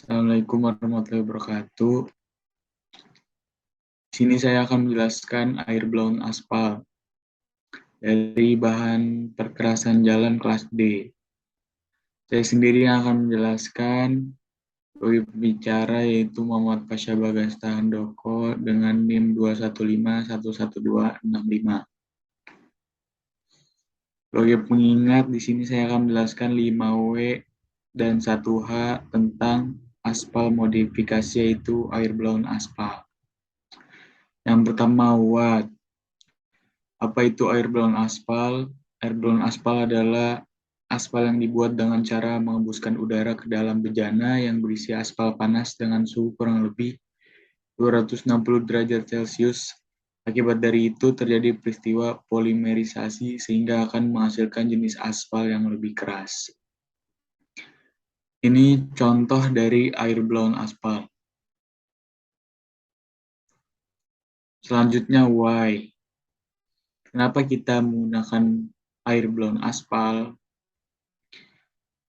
Assalamualaikum warahmatullahi wabarakatuh. Di sini saya akan menjelaskan air blown aspal dari bahan perkerasan jalan kelas D. Saya sendiri yang akan menjelaskan sebagai pembicara yaitu Muhammad Pasha Bagasta Handoko dengan NIM 215112165. Sebagai pengingat, di sini saya akan menjelaskan 5W dan 1H tentang aspal modifikasi yaitu air blown aspal. Yang pertama, what? Apa itu air blown aspal? Air blown aspal adalah aspal yang dibuat dengan cara mengembuskan udara ke dalam bejana yang berisi aspal panas dengan suhu kurang lebih 260 derajat Celcius. Akibat dari itu terjadi peristiwa polimerisasi sehingga akan menghasilkan jenis aspal yang lebih keras. Ini contoh dari air blown aspal. Selanjutnya, why? Kenapa kita menggunakan air blown aspal?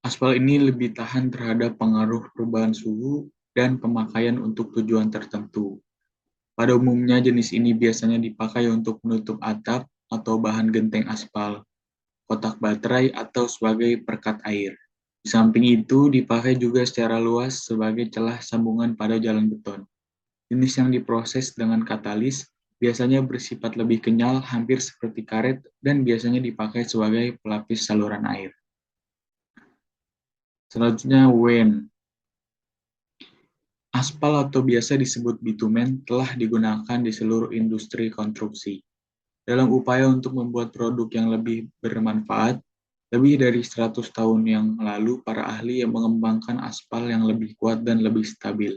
Aspal ini lebih tahan terhadap pengaruh perubahan suhu dan pemakaian untuk tujuan tertentu. Pada umumnya, jenis ini biasanya dipakai untuk menutup atap atau bahan genteng aspal, kotak baterai, atau sebagai perekat air. Di samping itu, dipakai juga secara luas sebagai celah sambungan pada jalan beton. Jenis yang diproses dengan katalis biasanya bersifat lebih kenyal, hampir seperti karet, dan biasanya dipakai sebagai pelapis saluran air. Selanjutnya, when. Aspal atau biasa disebut bitumen telah digunakan di seluruh industri konstruksi. Dalam upaya untuk membuat produk yang lebih bermanfaat, lebih dari 100 tahun yang lalu para ahli yang mengembangkan aspal yang lebih kuat dan lebih stabil,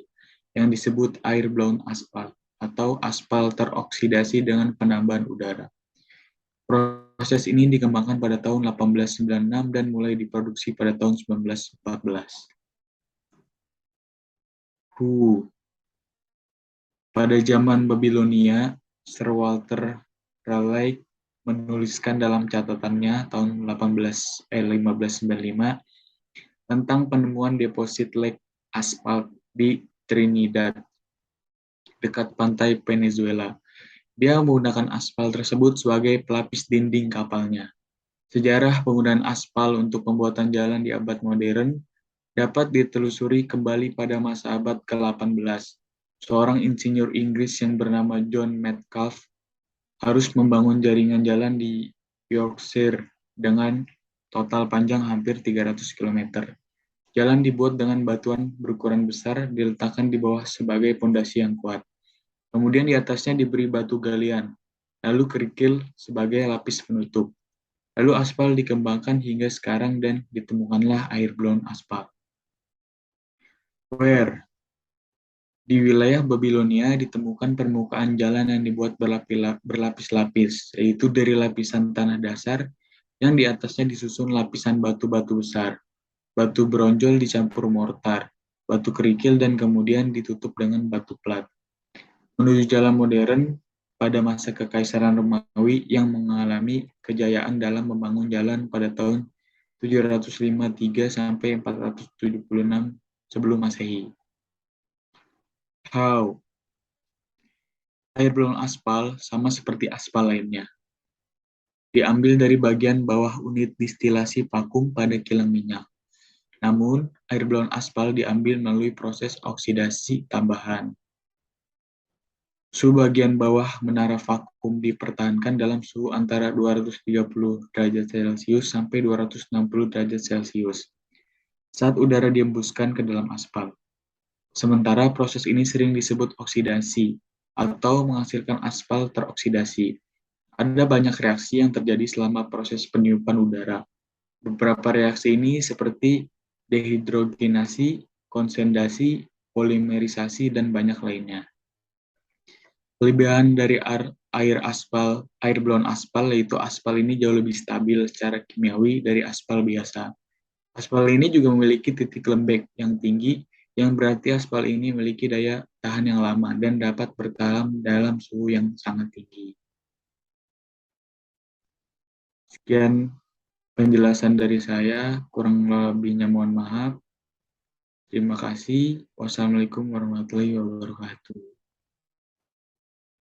yang disebut air blown aspal, atau aspal teroksidasi dengan penambahan udara. Proses ini dikembangkan pada tahun 1896 dan mulai diproduksi pada tahun 1914. Who. Pada zaman Babilonia, Sir Walter Raleigh menuliskan dalam catatannya tahun 1595 tentang penemuan deposit lake aspal di Trinidad, dekat pantai Venezuela. Dia menggunakan aspal tersebut sebagai pelapis dinding kapalnya. Sejarah penggunaan aspal untuk pembuatan jalan di abad modern dapat ditelusuri kembali pada masa abad ke-18. Seorang insinyur Inggris yang bernama John Metcalfe harus membangun jaringan jalan di Yorkshire dengan total panjang hampir 300 km. Jalan dibuat dengan batuan berukuran besar diletakkan di bawah sebagai pondasi yang kuat. Kemudian di atasnya diberi batu galian, lalu kerikil sebagai lapis penutup. Lalu aspal dikembangkan hingga sekarang dan ditemukanlah air blown aspal. Where? Di wilayah Babilonia ditemukan permukaan jalan yang dibuat berlapis-lapis, yaitu dari lapisan tanah dasar yang di atasnya disusun lapisan batu-batu besar. Batu bronjol dicampur mortar, batu kerikil, dan kemudian ditutup dengan batu plat. Menuju jalan modern pada masa Kekaisaran Romawi yang mengalami kejayaan dalam membangun jalan pada tahun 753 sampai 476 sebelum Masehi. How? Air blown aspal sama seperti aspal lainnya. Diambil dari bagian bawah unit distilasi vakum pada kilang minyak. Namun, air blown aspal diambil melalui proses oksidasi tambahan. Suhu bagian bawah menara vakum dipertahankan dalam suhu antara 230 derajat Celcius sampai 260 derajat Celcius saat udara dihembuskan ke dalam aspal. Sementara proses ini sering disebut oksidasi atau menghasilkan aspal teroksidasi. Ada banyak reaksi yang terjadi selama proses peniupan udara. Beberapa reaksi ini seperti dehidrogenasi, kondensasi, polimerisasi, dan banyak lainnya. Kelebihan dari air blown aspal yaitu aspal ini jauh lebih stabil secara kimiawi dari aspal biasa. Aspal ini juga memiliki titik lembek yang tinggi, yang berarti aspal ini memiliki daya tahan yang lama dan dapat bertahan dalam suhu yang sangat tinggi. Sekian penjelasan dari saya, kurang lebihnya mohon maaf. Terima kasih. Wassalamualaikum warahmatullahi wabarakatuh.